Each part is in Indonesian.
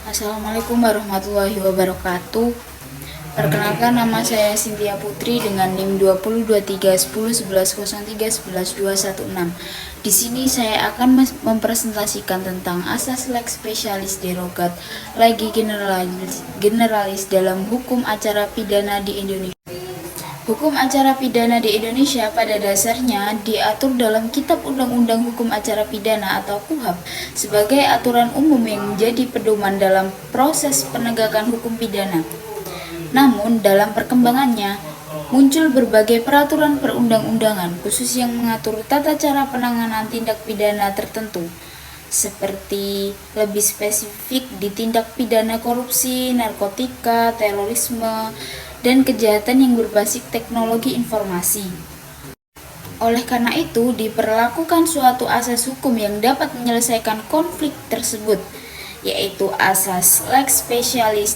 Assalamualaikum warahmatullahi wabarakatuh. Perkenalkan, nama saya Cynthia Putri dengan NIM 20231011031116. Di sini saya akan mempresentasikan tentang asas lex specialis derogat legi generalis dalam hukum acara pidana di Indonesia. Hukum acara pidana di Indonesia pada dasarnya diatur dalam Kitab Undang-Undang Hukum Acara Pidana atau KUHAP sebagai aturan umum yang menjadi pedoman dalam proses penegakan hukum pidana. Namun, dalam perkembangannya, muncul berbagai peraturan perundang-undangan khusus yang mengatur tata cara penanganan tindak pidana tertentu, seperti lebih spesifik di tindak pidana korupsi, narkotika, terorisme, dan kejahatan yang berbasis teknologi informasi. Oleh karena itu, diperlakukan suatu asas hukum yang dapat menyelesaikan konflik tersebut, yaitu asas lex specialis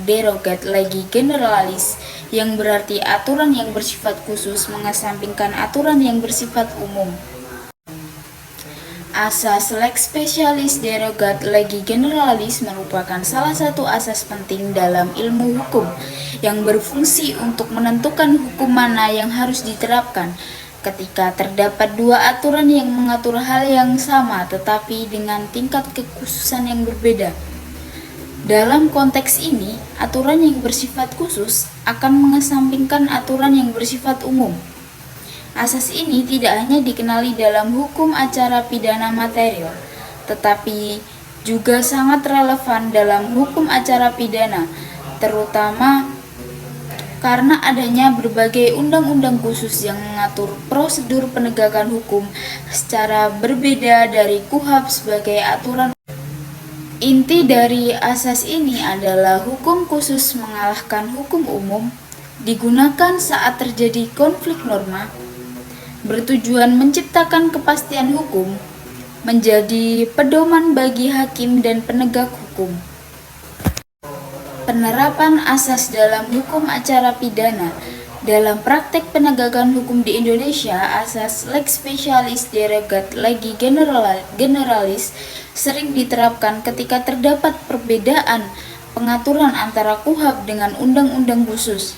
derogat legi generalis, yang berarti aturan yang bersifat khusus mengesampingkan aturan yang bersifat umum. Asas lex specialis derogat legi generalis merupakan salah satu asas penting dalam ilmu hukum yang berfungsi untuk menentukan hukum mana yang harus diterapkan ketika terdapat dua aturan yang mengatur hal yang sama tetapi dengan tingkat kekhususan yang berbeda. Dalam konteks ini, aturan yang bersifat khusus akan mengesampingkan aturan yang bersifat umum. Asas ini tidak hanya dikenali dalam hukum acara pidana material, tetapi juga sangat relevan dalam hukum acara pidana, terutama karena adanya berbagai undang-undang khusus yang mengatur prosedur penegakan hukum secara berbeda dari KUHAP sebagai aturan. Inti dari asas ini adalah hukum khusus mengalahkan hukum umum, digunakan saat terjadi konflik norma, bertujuan menciptakan kepastian hukum, menjadi pedoman bagi hakim dan penegak hukum. Penerapan asas dalam hukum acara pidana. Dalam praktek penegakan hukum di Indonesia, asas lex specialis derogat legi generalis sering diterapkan ketika terdapat perbedaan pengaturan antara KUHAP dengan undang-undang khusus.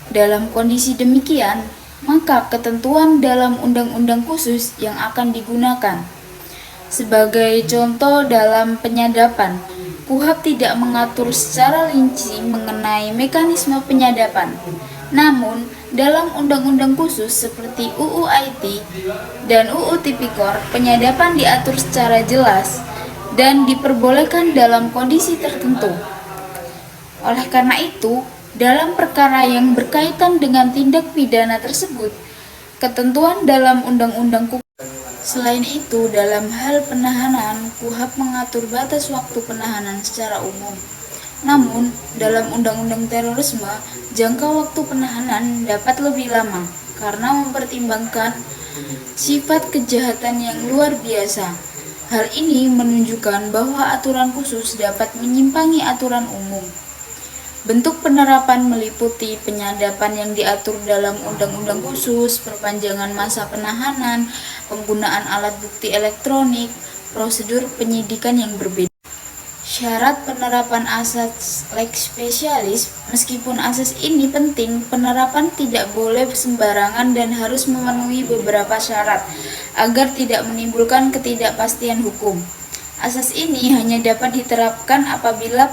Dalam kondisi demikian, maka ketentuan dalam undang-undang khusus yang akan digunakan. Sebagai contoh, dalam penyadapan, KUHAP tidak mengatur secara rinci mengenai mekanisme penyadapan. Namun, dalam undang-undang khusus seperti UU IT dan UU Tipikor, penyadapan diatur secara jelas dan diperbolehkan dalam kondisi tertentu. Oleh karena itu, dalam perkara yang berkaitan dengan tindak pidana tersebut, ketentuan dalam undang-undang KUHAP. Selain itu, dalam hal penahanan, KUHAP mengatur batas waktu penahanan secara umum. Namun, dalam undang-undang terorisme, jangka waktu penahanan dapat lebih lama karena mempertimbangkan sifat kejahatan yang luar biasa. Hal ini menunjukkan bahwa aturan khusus dapat menyimpangi aturan umum. Bentuk penerapan meliputi penyadapan yang diatur dalam undang-undang khusus, perpanjangan masa penahanan, penggunaan alat bukti elektronik, prosedur penyidikan yang berbeda. Syarat penerapan asas lex specialis. Meskipun asas ini penting, penerapan tidak boleh sembarangan dan harus memenuhi beberapa syarat agar tidak menimbulkan ketidakpastian hukum. Asas ini hanya dapat diterapkan apabila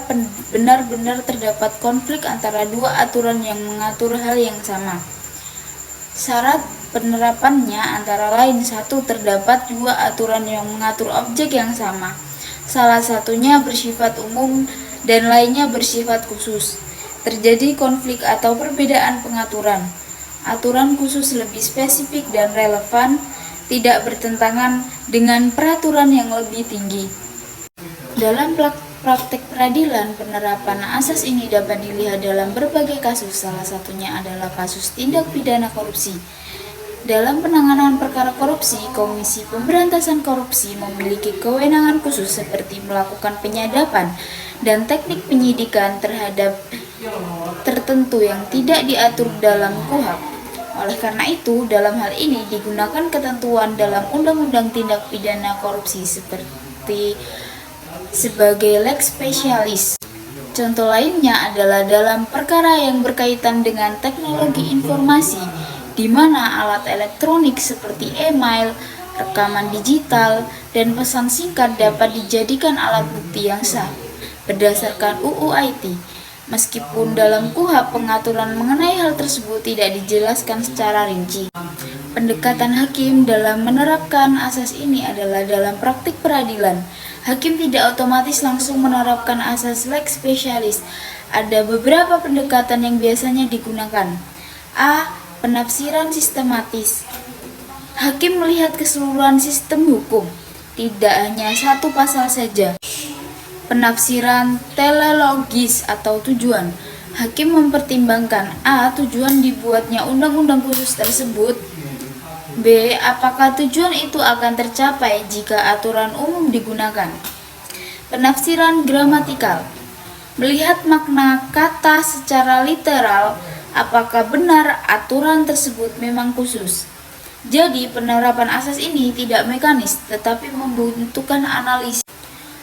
benar-benar terdapat konflik antara dua aturan yang mengatur hal yang sama. Syarat penerapannya antara lain: 1. Terdapat dua aturan yang mengatur objek yang sama, salah satunya bersifat umum dan lainnya bersifat khusus. Terjadi konflik atau perbedaan pengaturan. Aturan khusus lebih spesifik dan relevan, tidak bertentangan dengan peraturan yang lebih tinggi. Dalam praktek peradilan, penerapan asas ini dapat dilihat dalam berbagai kasus, salah satunya adalah kasus tindak pidana korupsi. Dalam penanganan perkara korupsi, Komisi Pemberantasan Korupsi memiliki kewenangan khusus seperti melakukan penyadapan dan teknik penyidikan terhadap tertentu yang tidak diatur dalam KUHAP. Oleh karena itu, dalam hal ini digunakan ketentuan dalam Undang-Undang Tindak Pidana Korupsi seperti sebagai lex specialis. Contoh lainnya adalah dalam perkara yang berkaitan dengan teknologi informasi, di mana alat elektronik seperti email, rekaman digital, dan pesan singkat dapat dijadikan alat bukti yang sah berdasarkan UU IT. Meskipun dalam KUHP pengaturan mengenai hal tersebut tidak dijelaskan secara rinci. Pendekatan hakim dalam menerapkan asas ini adalah dalam praktik peradilan. Hakim tidak otomatis langsung menerapkan asas lex specialis. Ada beberapa pendekatan yang biasanya digunakan. A. Penafsiran sistematis. Hakim melihat keseluruhan sistem hukum, tidak hanya satu pasal saja. Penafsiran teleologis atau tujuan. Hakim mempertimbangkan A. Tujuan dibuatnya undang-undang khusus tersebut. B. Apakah tujuan itu akan tercapai jika aturan umum digunakan? Penafsiran gramatikal. Melihat makna kata secara literal, apakah benar aturan tersebut memang khusus? Jadi, penerapan asas ini tidak mekanis, tetapi membutuhkan analisis.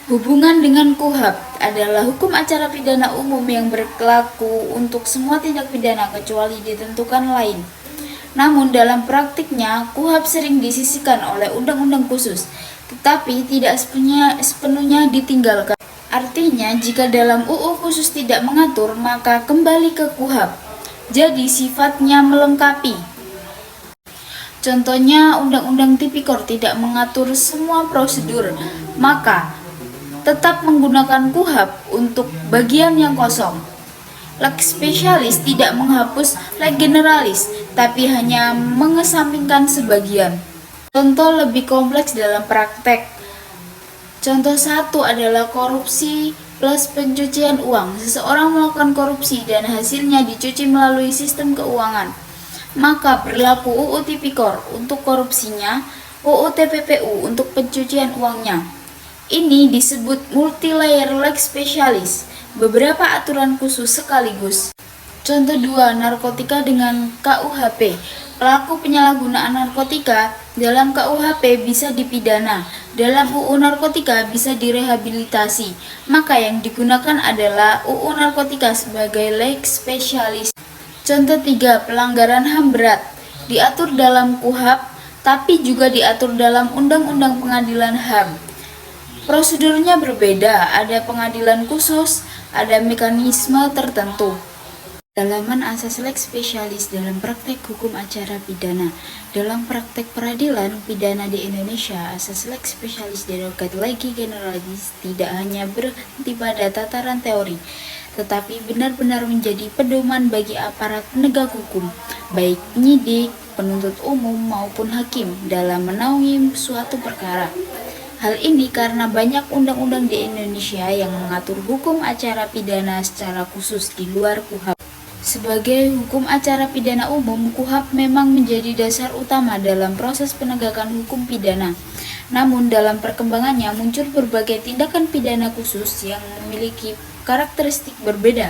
Hubungan dengan KUHP adalah hukum acara pidana umum yang berlaku untuk semua tindak pidana kecuali ditentukan lain. Namun dalam praktiknya, KUHP sering disisihkan oleh undang-undang khusus, tetapi tidak sepenuhnya ditinggalkan. Artinya, jika dalam UU khusus tidak mengatur, maka kembali ke KUHP. Jadi sifatnya melengkapi. Contohnya, Undang-Undang Tipikor tidak mengatur semua prosedur, maka tetap menggunakan KUHP untuk bagian yang kosong. Lex specialis tidak menghapus lex generalis, tapi hanya mengesampingkan sebagian. Contoh lebih kompleks dalam praktek. Contoh 1 adalah korupsi plus pencucian uang. Seseorang melakukan korupsi dan hasilnya dicuci melalui sistem keuangan. Maka berlaku UU Tipikor untuk korupsinya, UU TPPU untuk pencucian uangnya. Ini disebut multi-layer lex specialis, beberapa aturan khusus sekaligus. Contoh 2, narkotika dengan KUHP. Pelaku penyalahgunaan narkotika dalam KUHP bisa dipidana, dalam UU narkotika bisa direhabilitasi. Maka yang digunakan adalah UU narkotika sebagai lex specialis. Contoh 3, pelanggaran HAM berat. Diatur dalam KUHP, tapi juga diatur dalam Undang-Undang Pengadilan HAM. Prosedurnya berbeda, ada pengadilan khusus, ada mekanisme tertentu. Dalaman asas lex specialis dalam praktek hukum acara pidana. Dalam praktek peradilan pidana di Indonesia, asas lex specialis derogat legi generalis tidak hanya berhenti pada tataran teori, tetapi benar-benar menjadi pedoman bagi aparat penegak hukum, baik penyidik, penuntut umum maupun hakim dalam menaungi suatu perkara. Hal ini karena banyak undang-undang di Indonesia yang mengatur hukum acara pidana secara khusus di luar KUHP. Sebagai hukum acara pidana umum, KUHP memang menjadi dasar utama dalam proses penegakan hukum pidana. Namun dalam perkembangannya muncul berbagai tindakan pidana khusus yang memiliki karakteristik berbeda,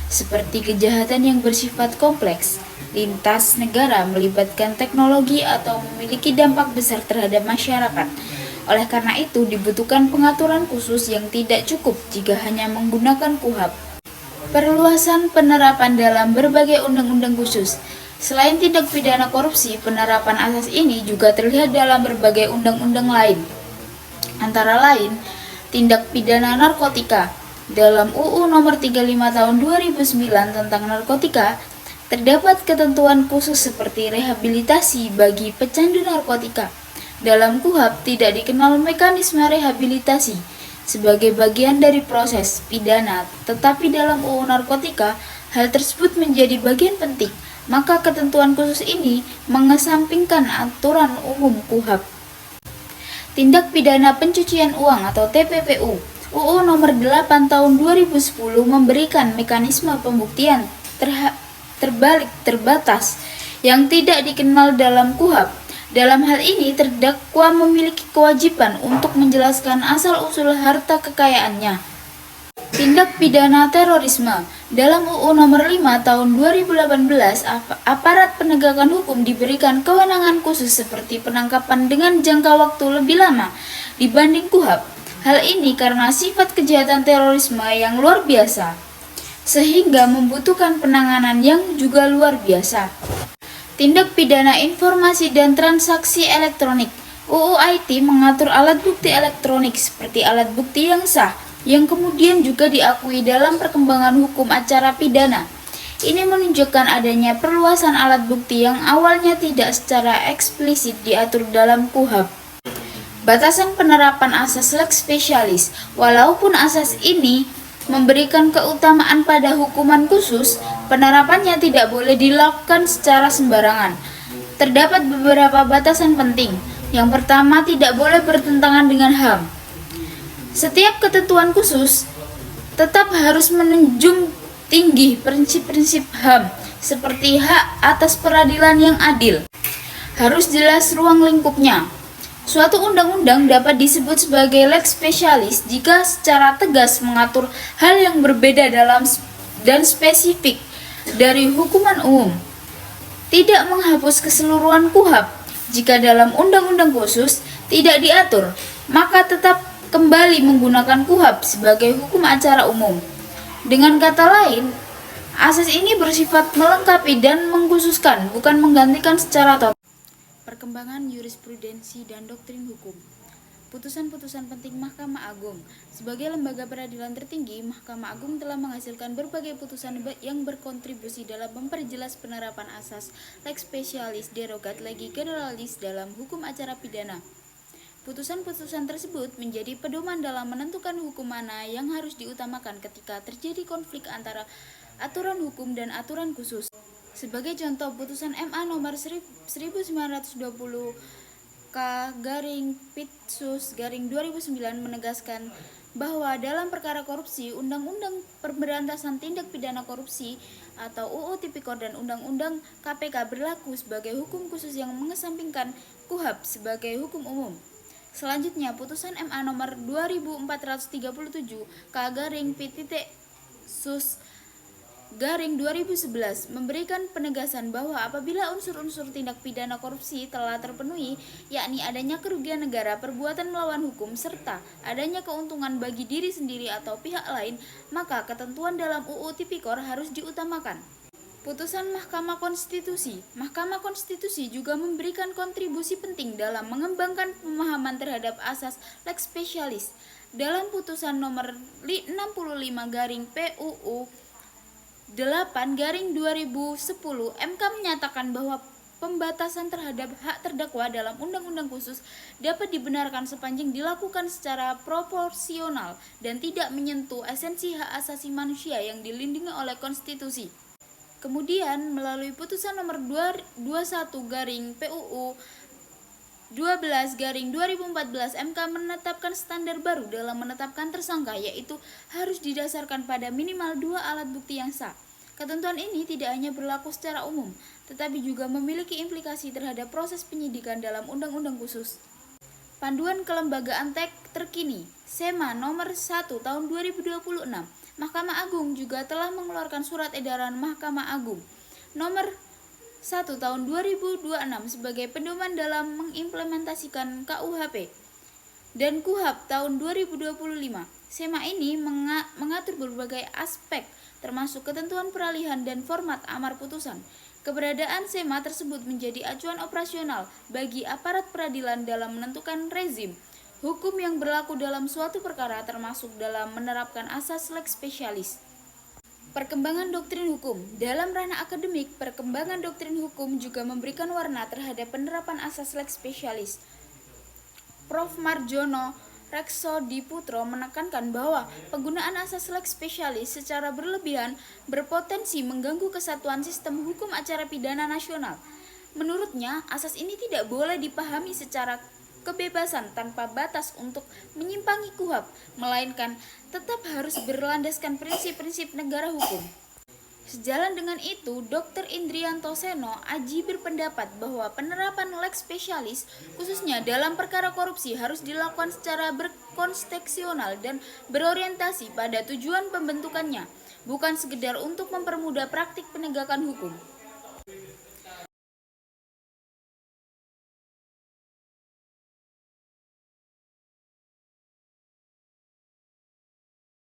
seperti kejahatan yang bersifat kompleks, lintas negara, melibatkan teknologi atau memiliki dampak besar terhadap masyarakat. Oleh karena itu, dibutuhkan pengaturan khusus yang tidak cukup jika hanya menggunakan KUHP. Perluasan penerapan dalam berbagai undang-undang khusus. Selain tindak pidana korupsi, penerapan asas ini juga terlihat dalam berbagai undang-undang lain. Antara lain, tindak pidana narkotika. Dalam UU Nomor 35 Tahun 2009 tentang narkotika, terdapat ketentuan khusus seperti rehabilitasi bagi pecandu narkotika. Dalam KUHP tidak dikenal mekanisme rehabilitasi sebagai bagian dari proses pidana, tetapi dalam UU narkotika hal tersebut menjadi bagian penting. Maka ketentuan khusus ini mengesampingkan aturan umum KUHP. Tindak pidana pencucian uang atau TPPU. UU Nomor 8 Tahun 2010 memberikan mekanisme pembuktian terbalik terbatas yang tidak dikenal dalam KUHP. Dalam hal ini, terdakwa memiliki kewajiban untuk menjelaskan asal-usul harta kekayaannya. Tindak pidana terorisme. Dalam UU Nomor 5 Tahun 2018, aparat penegakan hukum diberikan kewenangan khusus seperti penangkapan dengan jangka waktu lebih lama dibanding KUHP. Hal ini karena sifat kejahatan terorisme yang luar biasa, sehingga membutuhkan penanganan yang juga luar biasa. Tindak pidana informasi dan transaksi elektronik UU IT mengatur alat bukti elektronik seperti alat bukti yang sah, yang kemudian juga diakui dalam perkembangan hukum acara pidana. Ini menunjukkan adanya perluasan alat bukti yang awalnya tidak secara eksplisit diatur dalam KUHP. Batasan penerapan asas lex specialis, walaupun asas ini memberikan keutamaan pada hukuman khusus, penerapannya tidak boleh dilakukan secara sembarangan. Terdapat beberapa batasan penting. Yang pertama, tidak boleh bertentangan dengan HAM. Setiap ketentuan khusus tetap harus menjunjung tinggi prinsip-prinsip HAM, seperti hak atas peradilan yang adil. Harus jelas ruang lingkupnya. Suatu undang-undang dapat disebut sebagai lex specialis jika secara tegas mengatur hal yang berbeda dalam dan spesifik dari hukuman umum. Tidak menghapus keseluruhan KUHP. Jika dalam undang-undang khusus tidak diatur, maka tetap kembali menggunakan KUHP sebagai hukum acara umum. Dengan kata lain, asas ini bersifat melengkapi dan mengkhususkan, bukan menggantikan secara total. Perkembangan jurisprudensi dan doktrin hukum. Putusan-putusan penting Mahkamah Agung. Sebagai lembaga peradilan tertinggi, Mahkamah Agung telah menghasilkan berbagai putusan yang berkontribusi dalam memperjelas penerapan asas lex specialis derogat legi generalis dalam hukum acara pidana. Putusan-putusan tersebut menjadi pedoman dalam menentukan hukum mana yang harus diutamakan ketika terjadi konflik antara aturan hukum dan aturan khusus. Sebagai contoh, putusan MA nomor 1920 K/Pitsus/2009 menegaskan bahwa dalam perkara korupsi, Undang-Undang Pemberantasan Tindak Pidana Korupsi atau UU Tipikor dan Undang-Undang KPK berlaku sebagai hukum khusus yang mengesampingkan KUHP sebagai hukum umum. Selanjutnya, putusan MA nomor 2437 K/Pitsus/2011 memberikan penegasan bahwa apabila unsur-unsur tindak pidana korupsi telah terpenuhi, yakni adanya kerugian negara, perbuatan melawan hukum, serta adanya keuntungan bagi diri sendiri atau pihak lain, maka ketentuan dalam UU Tipikor harus diutamakan. Putusan Mahkamah Konstitusi. Mahkamah Konstitusi juga memberikan kontribusi penting dalam mengembangkan pemahaman terhadap asas lex specialis. Dalam putusan nomor 65/PUU 8/2010, MK menyatakan bahwa pembatasan terhadap hak terdakwa dalam undang-undang khusus dapat dibenarkan sepanjang dilakukan secara proporsional dan tidak menyentuh esensi hak asasi manusia yang dilindungi oleh konstitusi. Kemudian, melalui putusan nomor 21/PUU 12/2014, MK menetapkan standar baru dalam menetapkan tersangka, yaitu harus didasarkan pada minimal 2 alat bukti yang sah. Ketentuan ini tidak hanya berlaku secara umum, tetapi juga memiliki implikasi terhadap proses penyidikan dalam undang-undang khusus. Panduan Kelembagaan terkini, SEMA nomor 1 tahun 2026. Mahkamah Agung juga telah mengeluarkan surat edaran Mahkamah Agung nomor 1 tahun 2026 sebagai pedoman dalam mengimplementasikan KUHP dan KUHP tahun 2025. SEMA ini mengatur berbagai aspek termasuk ketentuan peralihan dan format amar putusan. Keberadaan SEMA tersebut menjadi acuan operasional bagi aparat peradilan dalam menentukan rezim hukum yang berlaku dalam suatu perkara, termasuk dalam menerapkan asas lex specialis. Perkembangan doktrin hukum. Dalam ranah akademik, perkembangan doktrin hukum juga memberikan warna terhadap penerapan asas lex specialis. Prof. Marjono Reksodiputro menekankan bahwa penggunaan asas lex specialis secara berlebihan berpotensi mengganggu kesatuan sistem hukum acara pidana nasional. Menurutnya, asas ini tidak boleh dipahami secara kebebasan tanpa batas untuk menyimpangi KUHP, melainkan tetap harus berlandaskan prinsip-prinsip negara hukum. Sejalan dengan itu, Dr. Indrianto Seno Aji berpendapat bahwa penerapan lex specialis khususnya dalam perkara korupsi harus dilakukan secara berkonteksional dan berorientasi pada tujuan pembentukannya, bukan sekedar untuk mempermudah praktik penegakan hukum.